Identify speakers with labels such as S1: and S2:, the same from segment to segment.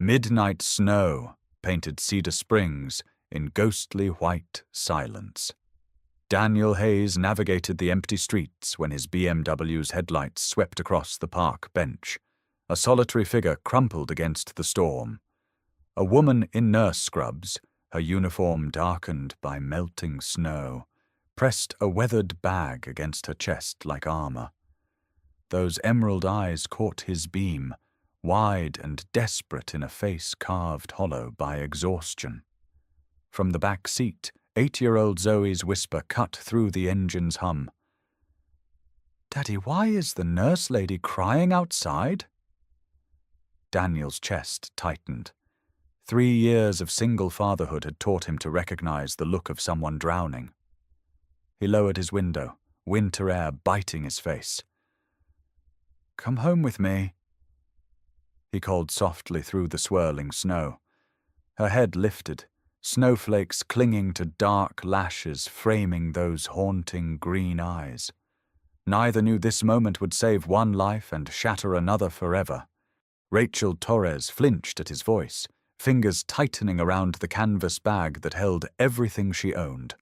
S1: Midnight snow painted Cedar Springs in ghostly white silence. Daniel Hayes navigated the empty streets when his BMW's headlights swept across the park bench. A solitary figure crumpled against the storm. A woman in nurse scrubs, her uniform darkened by melting snow, pressed a weathered bag against her chest like armor. Those emerald eyes caught his beam, wide and desperate in a face carved hollow by exhaustion. From the back seat, 8-year-old Zoe's whisper cut through the engine's hum. "Daddy, why is the nurse lady crying outside?" Daniel's chest tightened. 3 years of single fatherhood had taught him to recognize the look of someone drowning. He lowered his window, winter air biting his face. "Come home with me," he called softly through the swirling snow. Her head lifted, snowflakes clinging to dark lashes framing those haunting green eyes. Neither knew this moment would save one life and shatter another forever. Rachel Torres flinched at his voice, fingers tightening around the canvas bag that held everything she owned.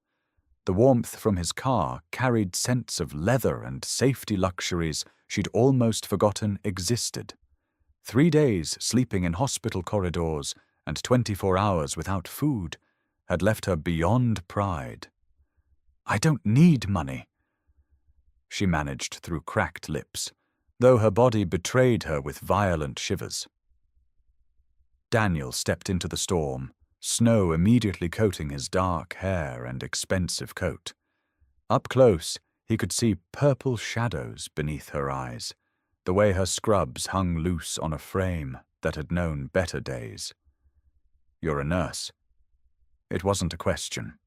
S1: The warmth from his car carried scents of leather and safety luxuries she'd almost forgotten existed. 3 days sleeping in hospital corridors and 24 hours without food had left her beyond pride. "I don't need money," she managed through cracked lips, though her body betrayed her with violent shivers. Daniel stepped into the storm, snow immediately coating his dark hair and expensive coat. Up close, he could see purple shadows beneath her eyes, the way her scrubs hung loose on a frame that had known better days. "You're a nurse." It wasn't a question.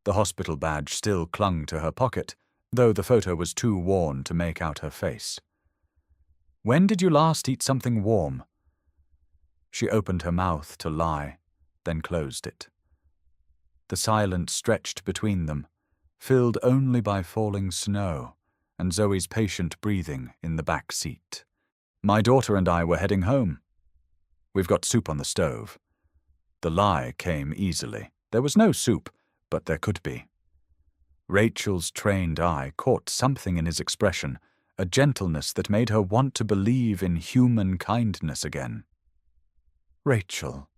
S1: The hospital badge still clung to her pocket, though the photo was too worn to make out her face. "When did you last eat something warm?" She opened her mouth to lie, then closed it. The silence stretched between them, filled only by falling snow and Zoe's patient breathing in the back seat. "My daughter and I were heading home. We've got soup on the stove." The lie came easily. There was no soup, but there could be. Rachel's trained eye caught something in his expression, a gentleness that made her want to believe in human kindness again. "Rachel,"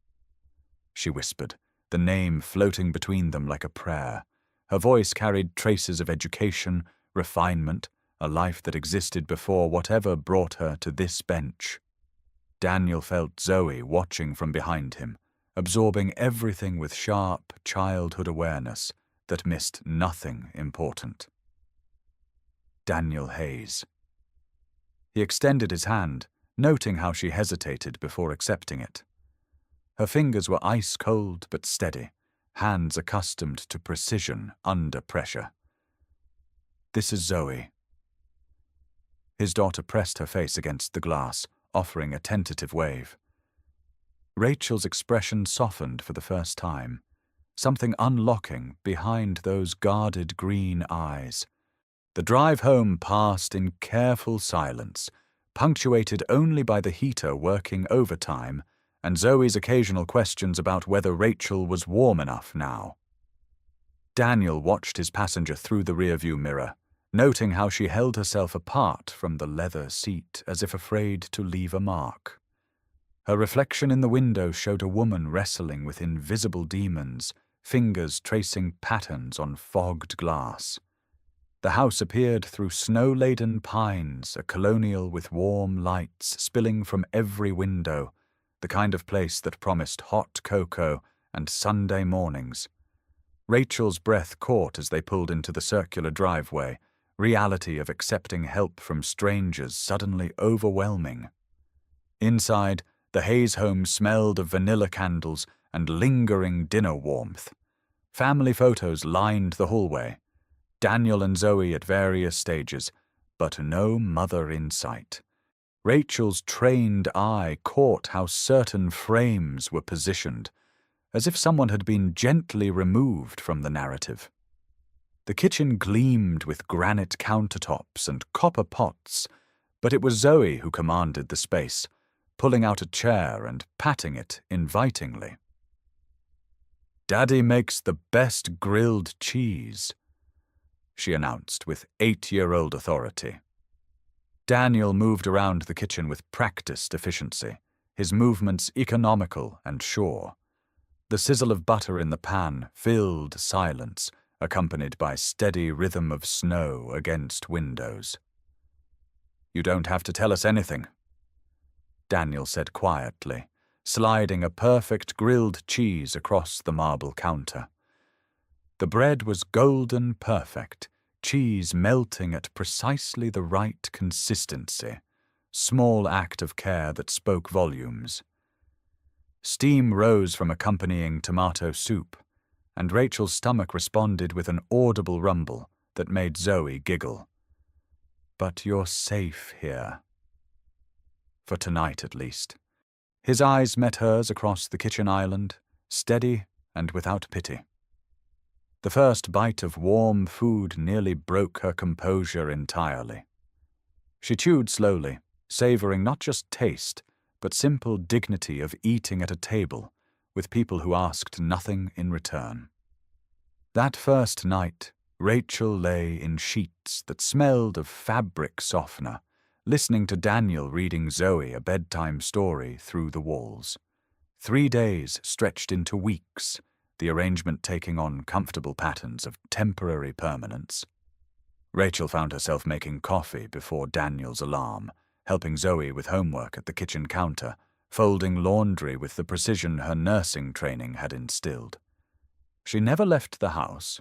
S1: she whispered, the name floating between them like a prayer. Her voice carried traces of education, refinement, a life that existed before whatever brought her to this bench. Daniel felt Zoe watching from behind him, absorbing everything with sharp childhood awareness that missed nothing important. Daniel Hayes. He extended his hand, noting how she hesitated before accepting it. Her fingers were ice-cold but steady, hands accustomed to precision under pressure. "This is Zoe." His daughter pressed her face against the glass, offering a tentative wave. Rachel's expression softened for the first time, something unlocking behind those guarded green eyes. The drive home passed in careful silence, punctuated only by the heater working overtime and Zoe's occasional questions about whether Rachel was warm enough now. Daniel watched his passenger through the rearview mirror, noting how she held herself apart from the leather seat as if afraid to leave a mark. Her reflection in the window showed a woman wrestling with invisible demons, fingers tracing patterns on fogged glass. The house appeared through snow-laden pines, a colonial with warm lights spilling from every window, the kind of place that promised hot cocoa and Sunday mornings. Rachel's breath caught as they pulled into the circular driveway, reality of accepting help from strangers suddenly overwhelming. Inside, the Hayes home smelled of vanilla candles and lingering dinner warmth. Family photos lined the hallway. Daniel and Zoe at various stages, but no mother in sight. Rachel's trained eye caught how certain frames were positioned, as if someone had been gently removed from the narrative. The kitchen gleamed with granite countertops and copper pots, but it was Zoe who commanded the space, pulling out a chair and patting it invitingly. "Daddy makes the best grilled cheese," she announced with 8-year-old authority. Daniel moved around the kitchen with practiced efficiency, his movements economical and sure. The sizzle of butter in the pan filled silence, accompanied by steady rhythm of snow against windows. "You don't have to tell us anything," Daniel said quietly, sliding a perfect grilled cheese across the marble counter. The bread was golden perfect, cheese melting at precisely the right consistency, small act of care that spoke volumes. Steam rose from accompanying tomato soup, and Rachel's stomach responded with an audible rumble that made Zoe giggle. "But you're safe here. For tonight, at least." His eyes met hers across the kitchen island, steady and without pity. The first bite of warm food nearly broke her composure entirely. She chewed slowly, savoring not just taste, but simple dignity of eating at a table with people who asked nothing in return. That first night, Rachel lay in sheets that smelled of fabric softener, listening to Daniel reading Zoe a bedtime story through the walls. 3 days stretched into weeks, the arrangement taking on comfortable patterns of temporary permanence. Rachel found herself making coffee before Daniel's alarm, helping Zoe with homework at the kitchen counter, folding laundry with the precision her nursing training had instilled. She never left the house,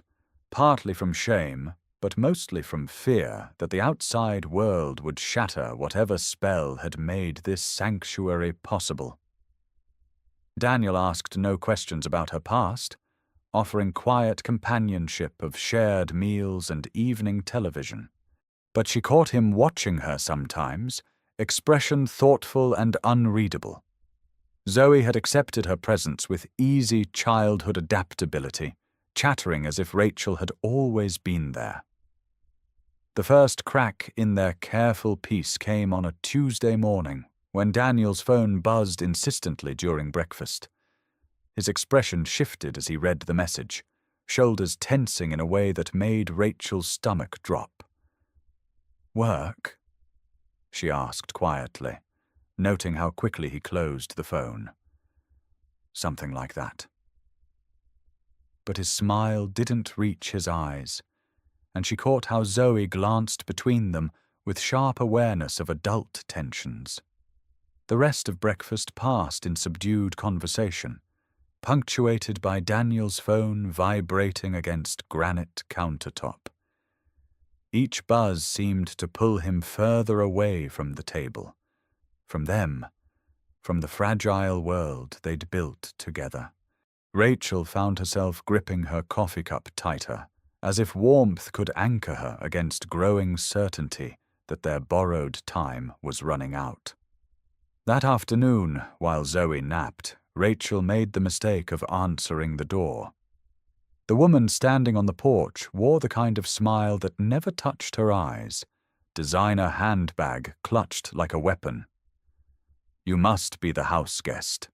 S1: partly from shame, but mostly from fear that the outside world would shatter whatever spell had made this sanctuary possible. Daniel asked no questions about her past, offering quiet companionship of shared meals and evening television. But she caught him watching her sometimes, expression thoughtful and unreadable. Zoe had accepted her presence with easy childhood adaptability, chattering as if Rachel had always been there. The first crack in their careful peace came on a Tuesday morning when Daniel's phone buzzed insistently during breakfast. His expression shifted as he read the message, shoulders tensing in a way that made Rachel's stomach drop. "Work?" she asked quietly, noting how quickly he closed the phone. "Something like that." But his smile didn't reach his eyes, and she caught how Zoe glanced between them with sharp awareness of adult tensions. The rest of breakfast passed in subdued conversation, punctuated by Daniel's phone vibrating against granite countertop. Each buzz seemed to pull him further away from the table, from them, from the fragile world they'd built together. Rachel found herself gripping her coffee cup tighter, as if warmth could anchor her against growing certainty that their borrowed time was running out. That afternoon, while Zoe napped, Rachel made the mistake of answering the door. The woman standing on the porch wore the kind of smile that never touched her eyes, designer handbag clutched like a weapon. "You must be the house guest."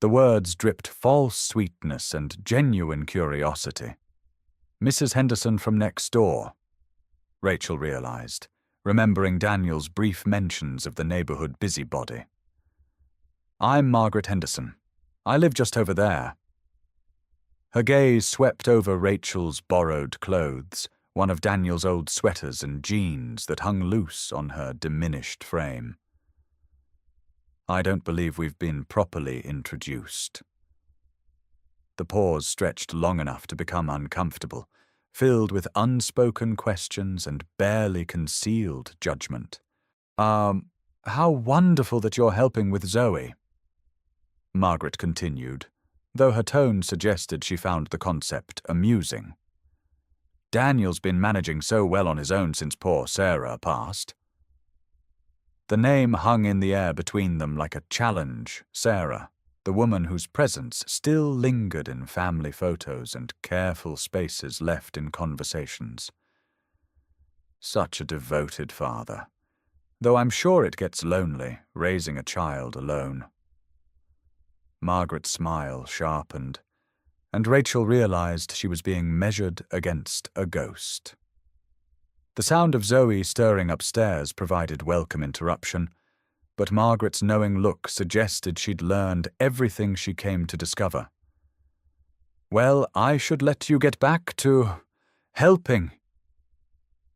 S1: The words dripped false sweetness and genuine curiosity. "Mrs. Henderson from next door," Rachel realized, remembering Daniel's brief mentions of the neighborhood busybody. "I'm Margaret Henderson. I live just over there." Her gaze swept over Rachel's borrowed clothes, one of Daniel's old sweaters and jeans that hung loose on her diminished frame. "I don't believe we've been properly introduced." The pause stretched long enough to become uncomfortable, filled with unspoken questions and barely concealed judgment. How wonderful that you're helping with Zoe," Margaret continued, though her tone suggested she found the concept amusing. "Daniel's been managing so well on his own since poor Sarah passed." The name hung in the air between them like a challenge. Sarah, the woman whose presence still lingered in family photos and careful spaces left in conversations. Such a devoted father. though I'm sure it gets lonely, raising a child alone. Margaret's smile sharpened, and Rachel realized she was being measured against a ghost. The sound of Zoe stirring upstairs provided welcome interruption, but Margaret's knowing look suggested she'd learned everything she came to discover. "Well, I should let you get back to helping."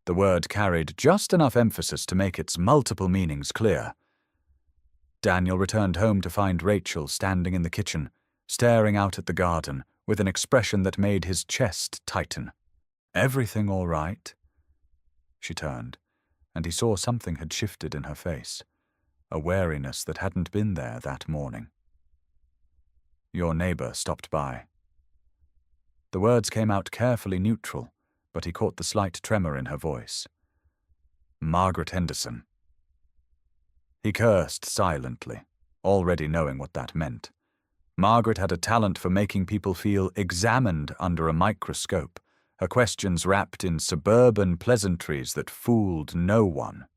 S1: The word carried just enough emphasis to make its multiple meanings clear. Daniel returned home to find Rachel standing in the kitchen, staring out at the garden with an expression that made his chest tighten. "Everything all right?" She turned, and he saw something had shifted in her face, a wariness that hadn't been there that morning. "Your neighbor stopped by." The words came out carefully neutral, but he caught the slight tremor in her voice. "Margaret Henderson." He cursed silently, already knowing what that meant. Margaret had a talent for making people feel examined under a microscope, her questions wrapped in suburban pleasantries that fooled no one.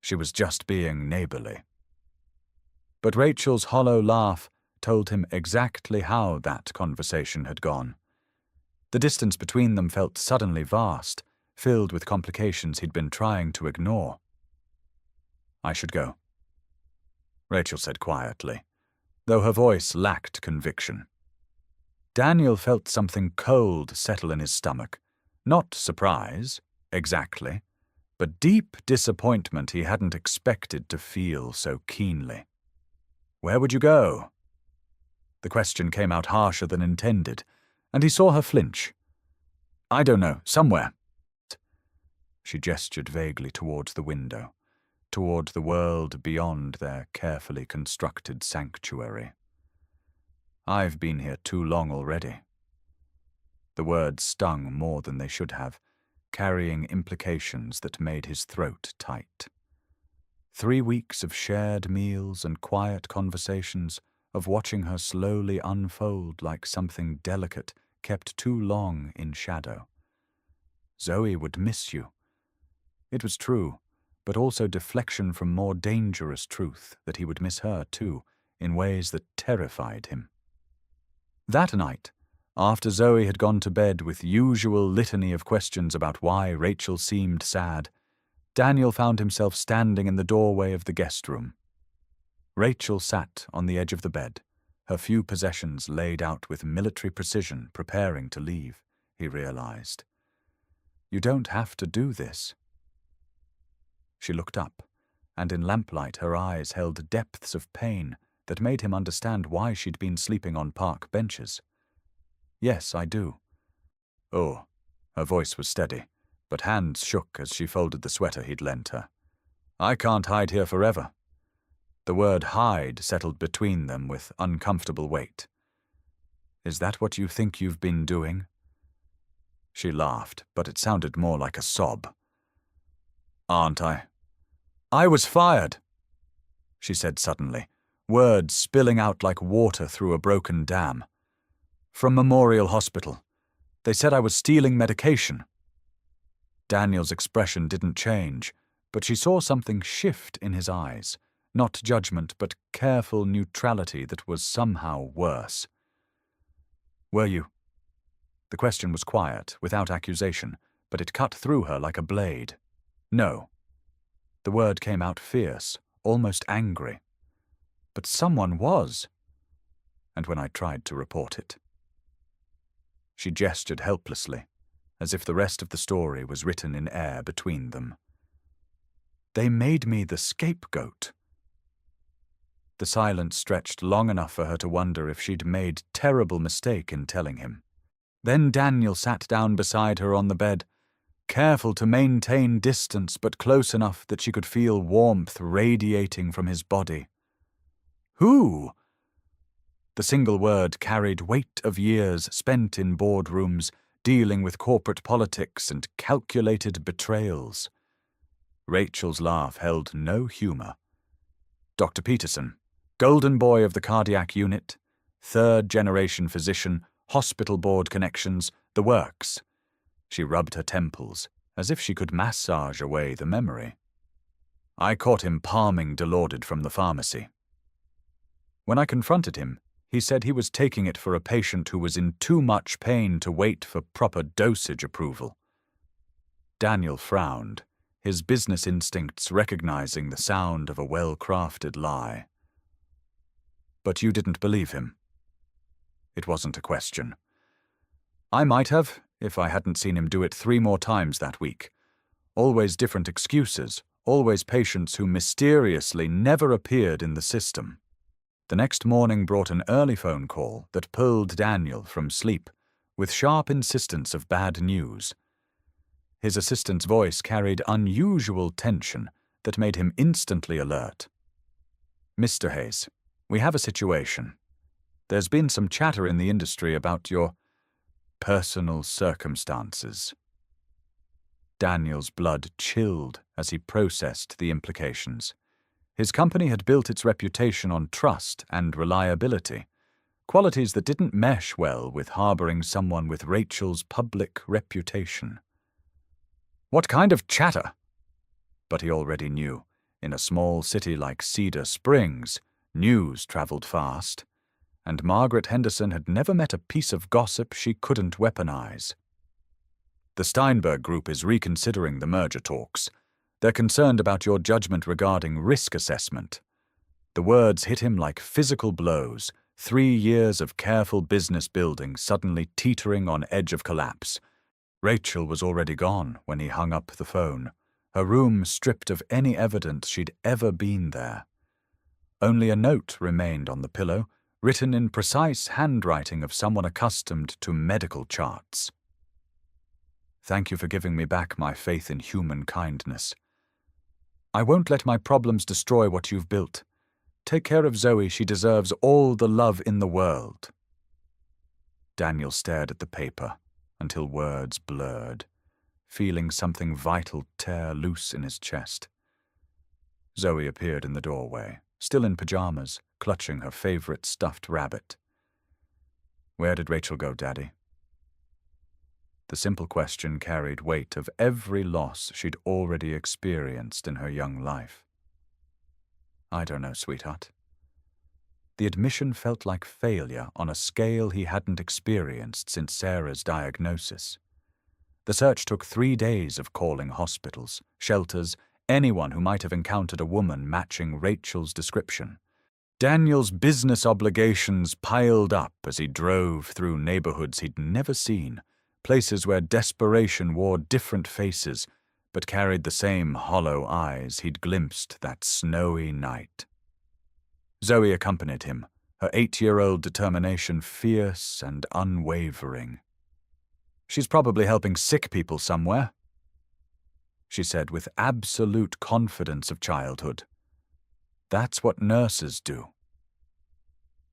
S1: She was just being neighborly. But Rachel's hollow laugh told him exactly how that conversation had gone. The distance between them felt suddenly vast, filled with complications he'd been trying to ignore. "I should go," Rachel said quietly, though her voice lacked conviction. Daniel felt something cold settle in his stomach. Not surprise, exactly, but deep disappointment he hadn't expected to feel so keenly. "Where would you go?" The question came out harsher than intended, and he saw her flinch. "I don't know, somewhere." She gestured vaguely towards the window, toward the world beyond their carefully constructed sanctuary. "I've been here too long already." The words stung more than they should have, carrying implications that made his throat tight. 3 weeks of shared meals and quiet conversations, of watching her slowly unfold like something delicate kept too long in shadow. Zoe would miss you. It was true, but also deflection from more dangerous truth that he would miss her too, in ways that terrified him. That night, after Zoe had gone to bed with usual litany of questions about why Rachel seemed sad, Daniel found himself standing in the doorway of the guest room. Rachel sat on the edge of the bed, her few possessions laid out with military precision, preparing to leave, he realized. "You don't have to do this." She looked up, and in lamplight her eyes held depths of pain that made him understand why she'd been sleeping on park benches. "Yes, I do." "Oh," her voice was steady, but hands shook as she folded the sweater he'd lent her. "I can't hide here forever." The word hide settled between them with uncomfortable weight. "Is that what you think you've been doing?" She laughed, but it sounded more like a sob. "Aren't I?" "I was fired," she said suddenly, words spilling out like water through a broken dam. "From Memorial Hospital. They said I was stealing medication." Daniel's expression didn't change, but she saw something shift in his eyes. Not judgment, but careful neutrality that was somehow worse. "Were you?" The question was quiet, without accusation, but it cut through her like a blade. "No." The word came out fierce, almost angry. "But someone was." "And when I tried to report it." She gestured helplessly, as if the rest of the story was written in air between them. "They made me the scapegoat." The silence stretched long enough for her to wonder if she'd made terrible mistake in telling him. Then Daniel sat down beside her on the bed, careful to maintain distance but close enough that she could feel warmth radiating from his body. "Who?" The single word carried weight of years spent in boardrooms, dealing with corporate politics and calculated betrayals. Rachel's laugh held no humor. "Dr. Peterson, golden boy of the cardiac unit, third-generation physician, hospital board connections, the works." She rubbed her temples, as if she could massage away the memory. I caught him palming Dilaudid from the pharmacy. When I confronted him, he said he was taking it for a patient who was in too much pain to wait for proper dosage approval. Daniel frowned, his business instincts recognizing the sound of a well-crafted lie. But you didn't believe him. It wasn't a question. I might have, if I hadn't seen him do it 3 more times that week. Always different excuses, always patients who mysteriously never appeared in the system. The next morning brought an early phone call that pulled Daniel from sleep, with sharp insistence of bad news. His assistant's voice carried unusual tension that made him instantly alert. "Mr. Hayes, we have a situation. There's been some chatter in the industry about your personal circumstances." Daniel's blood chilled as he processed the implications. His company had built its reputation on trust and reliability, qualities that didn't mesh well with harboring someone with Rachel's public reputation. What kind of chatter? But he already knew. In a small city like Cedar Springs, news traveled fast, and Margaret Henderson had never met a piece of gossip she couldn't weaponize. "The Steinberg Group is reconsidering the merger talks. They're concerned about your judgment regarding risk assessment." The words hit him like physical blows, 3 years of careful business building suddenly teetering on edge of collapse. Rachel was already gone when he hung up the phone, her room stripped of any evidence she'd ever been there. Only a note remained on the pillow, written in precise handwriting of someone accustomed to medical charts. "Thank you for giving me back my faith in human kindness. I won't let my problems destroy what you've built. Take care of Zoe, she deserves all the love in the world." Daniel stared at the paper until words blurred, feeling something vital tear loose in his chest. Zoe appeared in the doorway, still in pajamas, clutching her favorite stuffed rabbit. "Where did Rachel go, Daddy?" The simple question carried weight of every loss she'd already experienced in her young life. "I don't know, sweetheart." The admission felt like failure on a scale he hadn't experienced since Sarah's diagnosis. The search took 3 days of calling hospitals, shelters, anyone who might have encountered a woman matching Rachel's description. Daniel's business obligations piled up as he drove through neighborhoods he'd never seen, places where desperation wore different faces but carried the same hollow eyes he'd glimpsed that snowy night. Zoe accompanied him, her 8-year-old determination fierce and unwavering. "She's probably helping sick people somewhere," she said with absolute confidence of childhood. "That's what nurses do."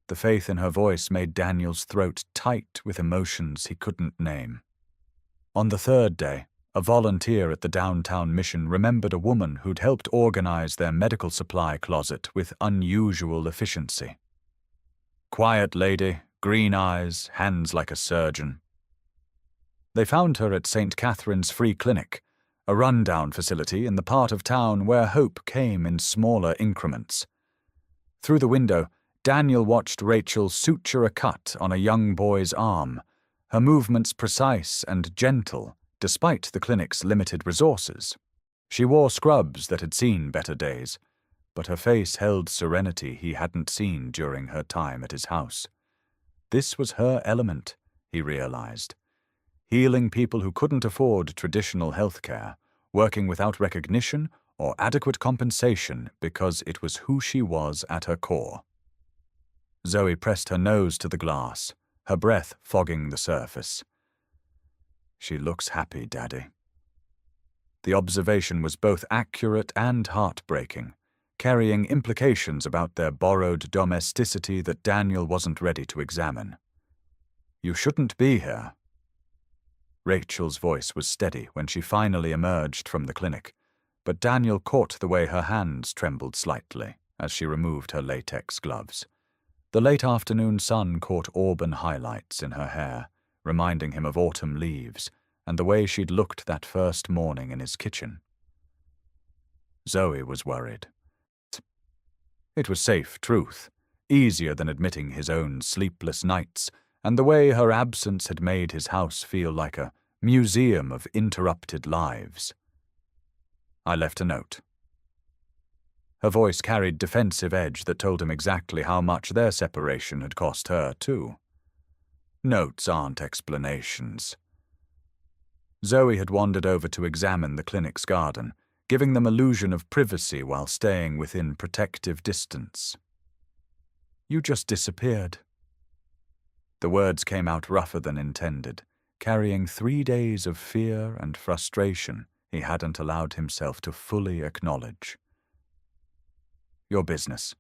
S1: The faith in her voice made Daniel's throat tight with emotions he couldn't name. On the 3rd day, a volunteer at the downtown mission remembered a woman who'd helped organize their medical supply closet with unusual efficiency. Quiet lady, green eyes, hands like a surgeon. They found her at St. Catherine's Free Clinic, a rundown facility in the part of town where hope came in smaller increments. Through the window, Daniel watched Rachel suture a cut on a young boy's arm, her movements precise and gentle, despite the clinic's limited resources. She wore scrubs that had seen better days, but her face held serenity he hadn't seen during her time at his house. This was her element, he realized. Healing people who couldn't afford traditional health care, working without recognition or adequate compensation because it was who she was at her core. Zoe pressed her nose to the glass, her breath fogging the surface. "She looks happy, Daddy." The observation was both accurate and heartbreaking, carrying implications about their borrowed domesticity that Daniel wasn't ready to examine. "You shouldn't be here." Rachel's voice was steady when she finally emerged from the clinic, but Daniel caught the way her hands trembled slightly as she removed her latex gloves. The late afternoon sun caught auburn highlights in her hair, reminding him of autumn leaves and the way she'd looked that first morning in his kitchen. Zoe was worried. It was safe truth, easier than admitting his own sleepless nights, and the way her absence had made his house feel like a museum of interrupted lives. I left a note. Her voice carried defensive edge that told him exactly how much their separation had cost her, too. Notes aren't explanations. Zoe had wandered over to examine the clinic's garden, giving them illusion of privacy while staying within protective distance. You just disappeared. The words came out rougher than intended, carrying 3 days of fear and frustration he hadn't allowed himself to fully acknowledge. Your business,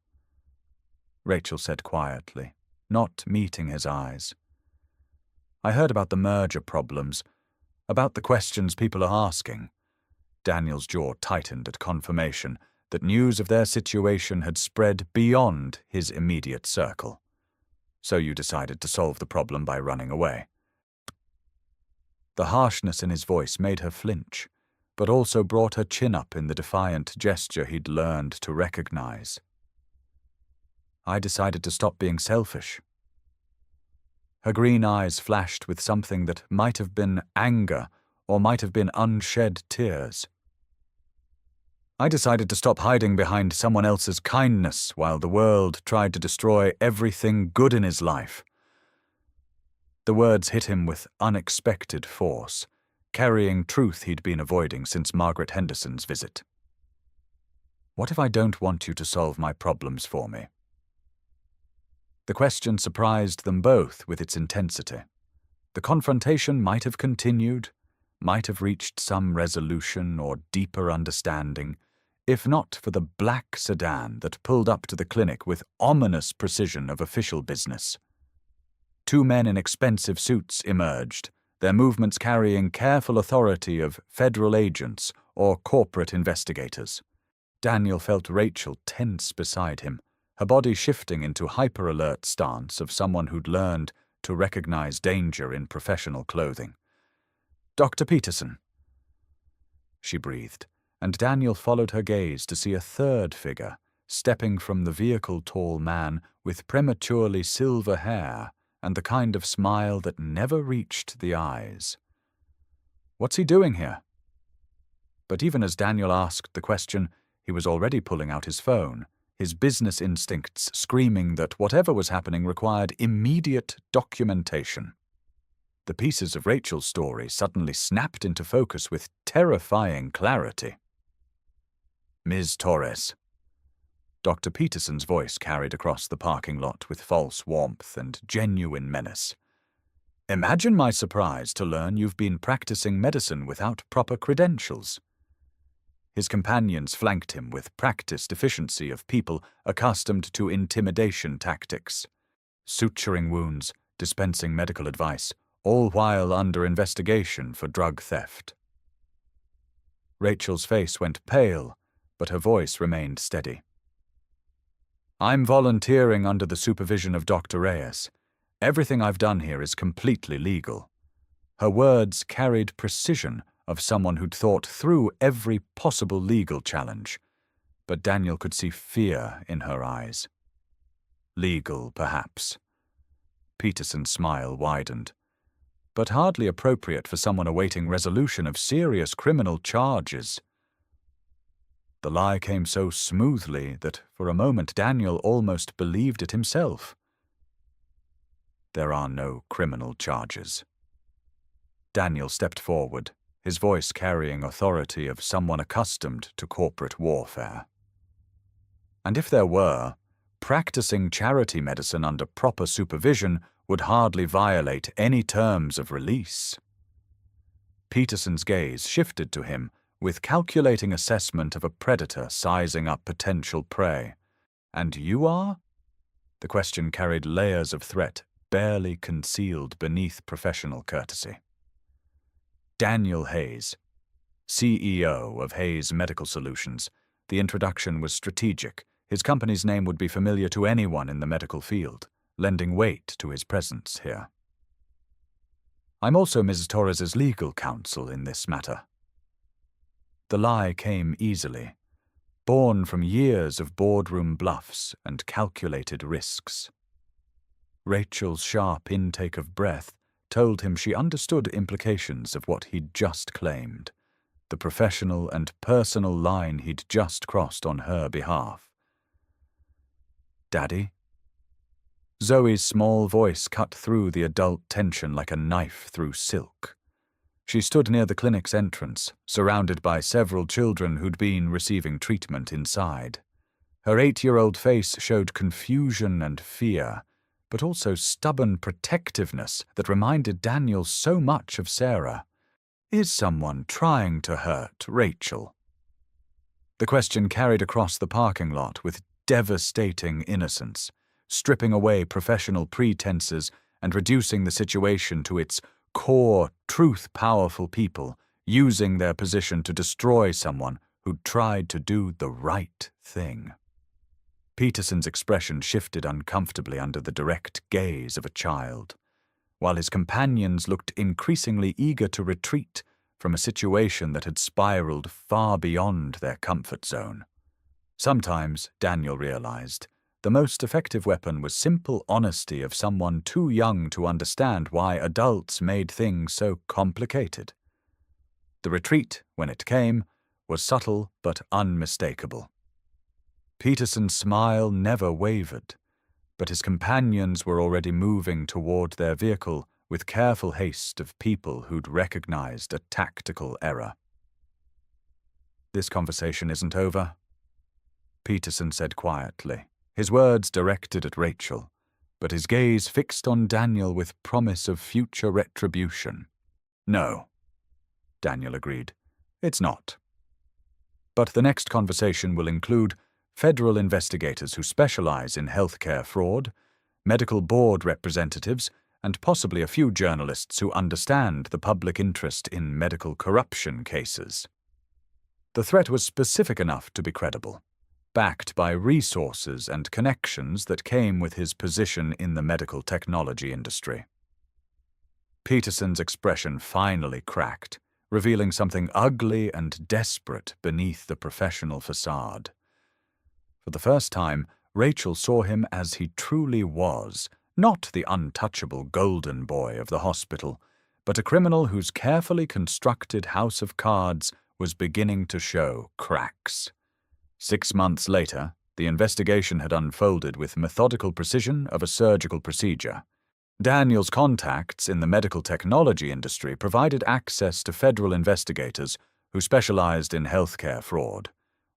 S1: Rachel said quietly, not meeting his eyes. I heard about the merger problems, about the questions people are asking. Daniel's jaw tightened at confirmation that news of their situation had spread beyond his immediate circle. So you decided to solve the problem by running away. The harshness in his voice made her flinch, but also brought her chin up in the defiant gesture he'd learned to recognize. I decided to stop being selfish. Her green eyes flashed with something that might have been anger or might have been unshed tears. I decided to stop hiding behind someone else's kindness while the world tried to destroy everything good in his life. The words hit him with unexpected force, carrying truth he'd been avoiding since Margaret Henderson's visit. What if I don't want you to solve my problems for me? The question surprised them both with its intensity. The confrontation might have continued, might have reached some resolution or deeper understanding, if not for the black sedan that pulled up to the clinic with ominous precision of official business. 2 men in expensive suits emerged, their movements carrying careful authority of federal agents or corporate investigators. Daniel felt Rachel tense beside him, her body shifting into hyper-alert stance of someone who'd learned to recognize danger in professional clothing. Dr. Peterson, she breathed, and Daniel followed her gaze to see a third figure, stepping from the vehicle-tall man with prematurely silver hair and the kind of smile that never reached the eyes. What's he doing here? But even as Daniel asked the question, he was already pulling out his phone, his business instincts screaming that whatever was happening required immediate documentation. The pieces of Rachel's story suddenly snapped into focus with terrifying clarity. Ms. Torres. Dr. Peterson's voice carried across the parking lot with false warmth and genuine menace. Imagine my surprise to learn you've been practicing medicine without proper credentials. His companions flanked him with practiced efficiency of people accustomed to intimidation tactics, suturing wounds, dispensing medical advice, all while under investigation for drug theft. Rachel's face went pale, but her voice remained steady. I'm volunteering under the supervision of Dr. Reyes. Everything I've done here is completely legal. Her words carried precision of someone who'd thought through every possible legal challenge, but Daniel could see fear in her eyes. Legal, perhaps. Peterson's smile widened, but hardly appropriate for someone awaiting resolution of serious criminal charges. The lie came so smoothly that for a moment Daniel almost believed it himself. There are no criminal charges. Daniel stepped forward, his voice carrying authority of someone accustomed to corporate warfare. And if there were, practicing charity medicine under proper supervision would hardly violate any terms of release. Peterson's gaze shifted to him with calculating assessment of a predator sizing up potential prey. And you are? The question carried layers of threat barely concealed beneath professional courtesy. Daniel Hayes, CEO of Hayes Medical Solutions. The introduction was strategic. His company's name would be familiar to anyone in the medical field, lending weight to his presence here. I'm also Mrs. Torres's legal counsel in this matter. The lie came easily, born from years of boardroom bluffs and calculated risks. Rachel's sharp intake of breath told him she understood implications of what he'd just claimed, the professional and personal line he'd just crossed on her behalf. "Daddy?" Zoe's small voice cut through the adult tension like a knife through silk. She stood near the clinic's entrance, surrounded by several children who'd been receiving treatment inside. Her 8-year-old face showed confusion and fear, but also stubborn protectiveness that reminded Daniel so much of Sarah. Is someone trying to hurt Rachel? The question carried across the parking lot with devastating innocence, stripping away professional pretenses and reducing the situation to its core, truth-powerful people using their position to destroy someone who'd tried to do the right thing. Peterson's expression shifted uncomfortably under the direct gaze of a child, while his companions looked increasingly eager to retreat from a situation that had spiraled far beyond their comfort zone. Sometimes, Daniel realized, the most effective weapon was simple honesty of someone too young to understand why adults made things so complicated. The retreat, when it came, was subtle but unmistakable. Peterson's smile never wavered, but his companions were already moving toward their vehicle with careful haste of people who'd recognized a tactical error. "This conversation isn't over," Peterson said quietly, his words directed at Rachel, but his gaze fixed on Daniel with promise of future retribution. "No," Daniel agreed, "it's not. But the next conversation will include federal investigators who specialize in healthcare fraud, medical board representatives, and possibly a few journalists who understand the public interest in medical corruption cases." The threat was specific enough to be credible, backed by resources and connections that came with his position in the medical technology industry. Peterson's expression finally cracked, revealing something ugly and desperate beneath the professional facade. For the first time, Rachel saw him as he truly was, not the untouchable golden boy of the hospital, but a criminal whose carefully constructed house of cards was beginning to show cracks. 6 months later, the investigation had unfolded with methodical precision of a surgical procedure. Daniel's contacts in the medical technology industry provided access to federal investigators who specialized in healthcare fraud,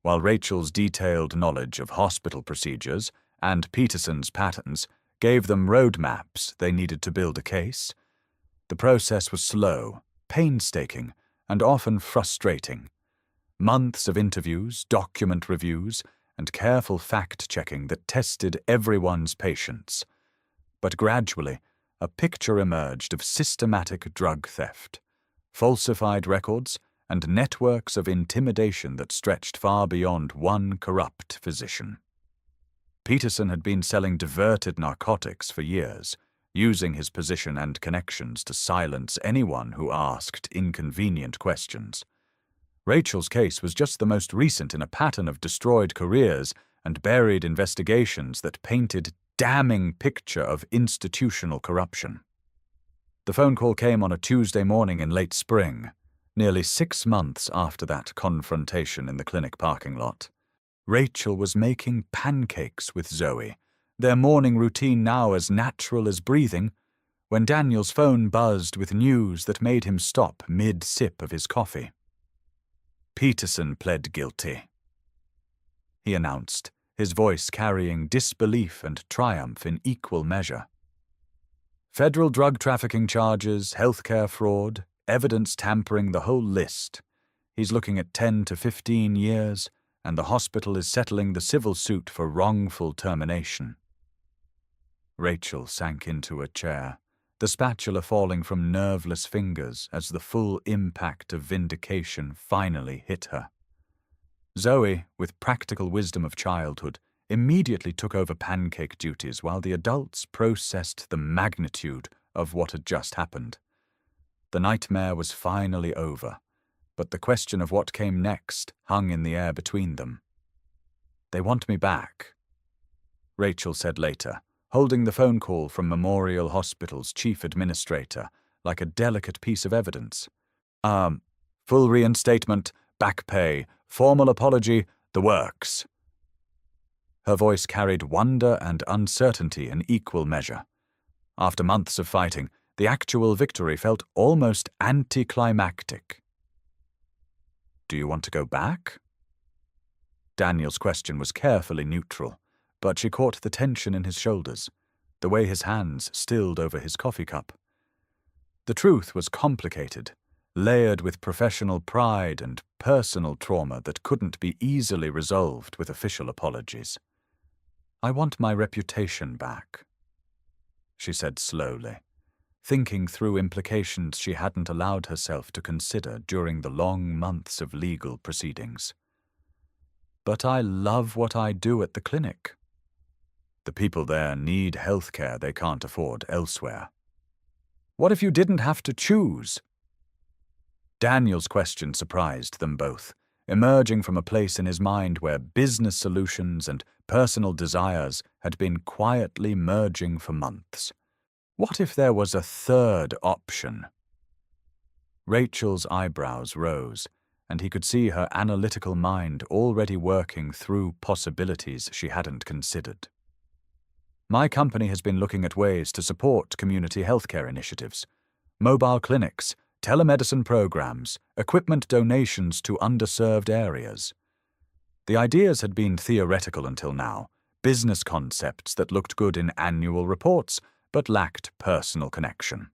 S1: while Rachel's detailed knowledge of hospital procedures and Peterson's patterns gave them roadmaps they needed to build a case. The process was slow, painstaking, and often frustrating. Months of interviews, document reviews, and careful fact-checking that tested everyone's patience. But gradually, a picture emerged of systematic drug theft, falsified records, and networks of intimidation that stretched far beyond one corrupt physician. Peterson had been selling diverted narcotics for years, using his position and connections to silence anyone who asked inconvenient questions. Rachel's case was just the most recent in a pattern of destroyed careers and buried investigations that painted a damning picture of institutional corruption. The phone call came on a Tuesday morning in late spring, nearly 6 months after that confrontation in the clinic parking lot. Rachel was making pancakes with Zoe, their morning routine now as natural as breathing, when Daniel's phone buzzed with news that made him stop mid-sip of his coffee. "Peterson pled guilty," he announced, his voice carrying disbelief and triumph in equal measure. "Federal drug trafficking charges, healthcare fraud, evidence tampering, the whole list. He's looking at 10 to 15 years, and the hospital is settling the civil suit for wrongful termination." Rachel sank into a chair, the spatula falling from nerveless fingers as the full impact of vindication finally hit her. Zoe, with practical wisdom of childhood, immediately took over pancake duties while the adults processed the magnitude of what had just happened. The nightmare was finally over, but the question of what came next hung in the air between them. They want me back, Rachel said later, holding the phone call from Memorial Hospital's chief administrator like a delicate piece of evidence. Full reinstatement, back pay, formal apology, the works. Her voice carried wonder and uncertainty in equal measure. After months of fighting, the actual victory felt almost anticlimactic. Do you want to go back? Daniel's question was carefully neutral, but she caught the tension in his shoulders, the way his hands stilled over his coffee cup. The truth was complicated, layered with professional pride and personal trauma that couldn't be easily resolved with official apologies. I want my reputation back, she said slowly, thinking through implications she hadn't allowed herself to consider during the long months of legal proceedings. But I love what I do at the clinic. The people there need health care they can't afford elsewhere. What if you didn't have to choose? Daniel's question surprised them both, emerging from a place in his mind where business solutions and personal desires had been quietly merging for months. What if there was a third option? Rachel's eyebrows rose, and he could see her analytical mind already working through possibilities she hadn't considered. My company has been looking at ways to support community healthcare initiatives, mobile clinics, telemedicine programs, equipment donations to underserved areas. The ideas had been theoretical until now, business concepts that looked good in annual reports but lacked personal connection.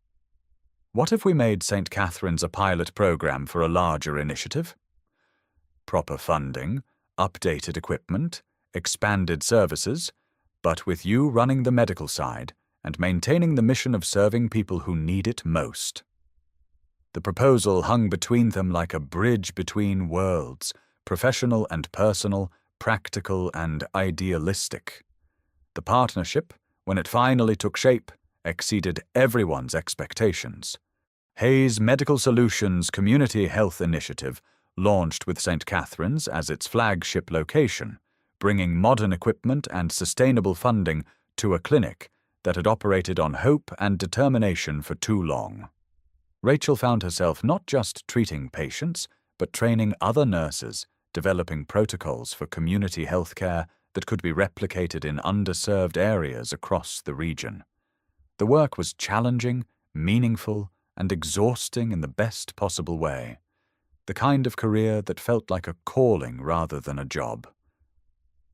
S1: What if we made St. Catherine's a pilot program for a larger initiative? Proper funding, updated equipment, expanded services, but with you running the medical side and maintaining the mission of serving people who need it most. The proposal hung between them like a bridge between worlds, professional and personal, practical and idealistic. The partnership, when it finally took shape, exceeded everyone's expectations. Hayes Medical Solutions Community Health Initiative launched with St. Catherine's as its flagship location, bringing modern equipment and sustainable funding to a clinic that had operated on hope and determination for too long. Rachel found herself not just treating patients, but training other nurses, developing protocols for community healthcare that could be replicated in underserved areas across the region. The work was challenging, meaningful, and exhausting in the best possible way. The kind of career that felt like a calling rather than a job.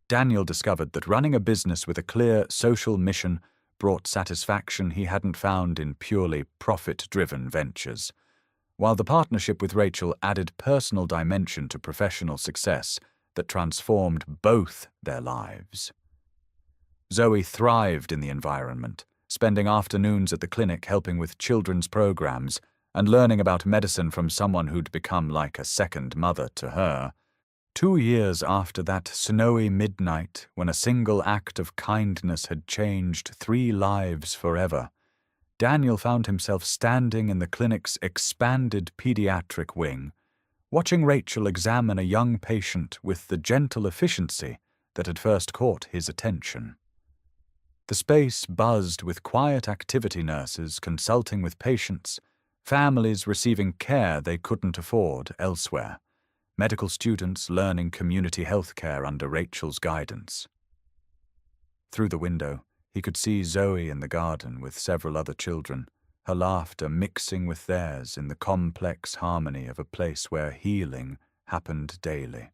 S1: Daniel discovered that running a business with a clear social mission brought satisfaction he hadn't found in purely profit-driven ventures, while the partnership with Rachel added personal dimension to professional success that transformed both their lives. Zoe thrived in the environment, spending afternoons at the clinic helping with children's programs and learning about medicine from someone who'd become like a second mother to her. 2 years after that snowy midnight when a single act of kindness had changed 3 lives forever, Daniel found himself standing in the clinic's expanded pediatric wing, watching Rachel examine a young patient with the gentle efficiency that had first caught his attention. The space buzzed with quiet activity nurses consulting with patients, families receiving care they couldn't afford elsewhere, medical students learning community health care under Rachel's guidance. Through the window, he could see Zoe in the garden with several other children, her laughter mixing with theirs in the complex harmony of a place where healing happened daily.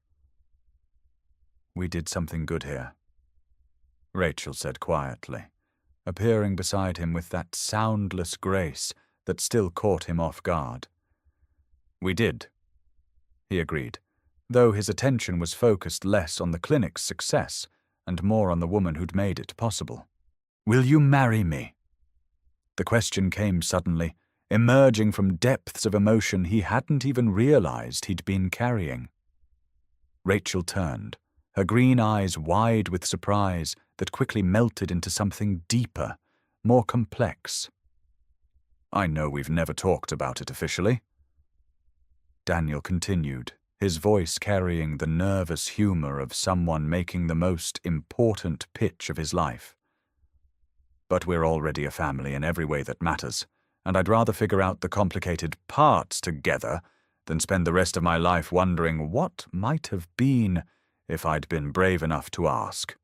S1: We did something good here, Rachel said quietly, appearing beside him with that soundless grace that still caught him off guard. We did, he agreed, though his attention was focused less on the clinic's success and more on the woman who'd made it possible. Will you marry me? The question came suddenly, emerging from depths of emotion he hadn't even realized he'd been carrying. Rachel turned, her green eyes wide with surprise that quickly melted into something deeper, more complex. I know we've never talked about it officially. Daniel continued, his voice carrying the nervous humor of someone making the most important pitch of his life. "But we're already a family in every way that matters, and I'd rather figure out the complicated parts together than spend the rest of my life wondering what might have been if I'd been brave enough to ask."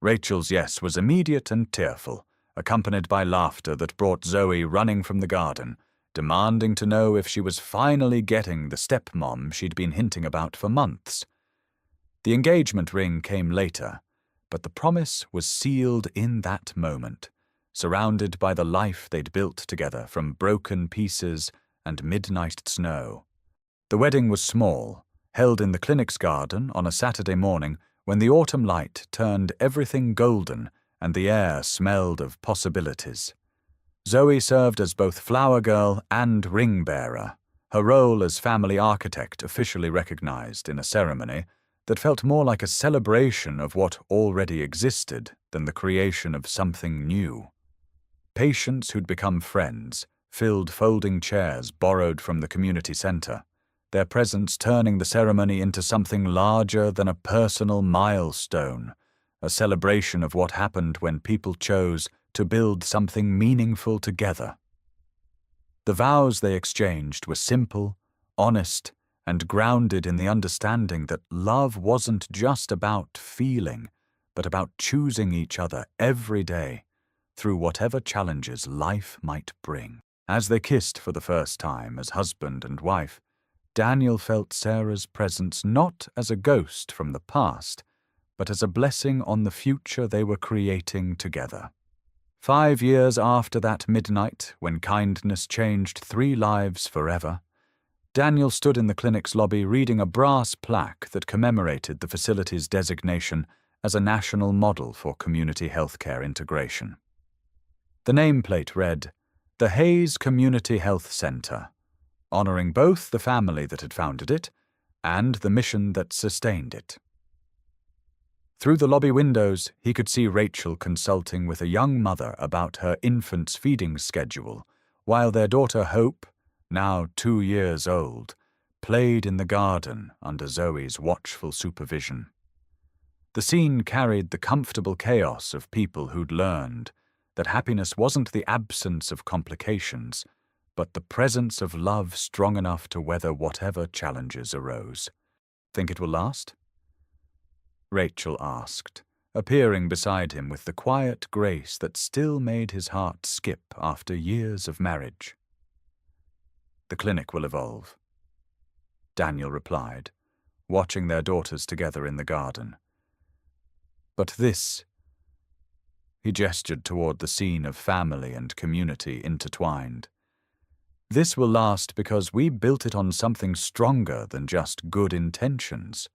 S1: Rachel's yes was immediate and tearful, accompanied by laughter that brought Zoe running from the garden, demanding to know if she was finally getting the stepmom she'd been hinting about for months. The engagement ring came later, but the promise was sealed in that moment, surrounded by the life they'd built together from broken pieces and midnight snow. The wedding was small, held in the clinic's garden on a Saturday morning when the autumn light turned everything golden and the air smelled of possibilities. Zoe served as both flower girl and ring bearer, her role as family architect officially recognized in a ceremony that felt more like a celebration of what already existed than the creation of something new. Patients who'd become friends filled folding chairs borrowed from the community center, their presence turning the ceremony into something larger than a personal milestone, a celebration of what happened when people chose to build something meaningful together. The vows they exchanged were simple, honest, and grounded in the understanding that love wasn't just about feeling, but about choosing each other every day through whatever challenges life might bring. As they kissed for the first time as husband and wife, Daniel felt Sarah's presence not as a ghost from the past, but as a blessing on the future they were creating together. 5 years after that midnight, when kindness changed 3 lives forever, Daniel stood in the clinic's lobby reading a brass plaque that commemorated the facility's designation as a national model for community healthcare integration. The nameplate read, "The Hayes Community Health Center," honoring both the family that had founded it and the mission that sustained it. Through the lobby windows, he could see Rachel consulting with a young mother about her infant's feeding schedule, while their daughter Hope, now 2 years old, played in the garden under Zoe's watchful supervision. The scene carried the comfortable chaos of people who'd learned that happiness wasn't the absence of complications, but the presence of love strong enough to weather whatever challenges arose. "Think it will last?" Rachel asked, appearing beside him with the quiet grace that still made his heart skip after years of marriage. "The clinic will evolve," Daniel replied, watching their daughters together in the garden. "But this," he gestured toward the scene of family and community intertwined, "this will last because we built it on something stronger than just good intentions.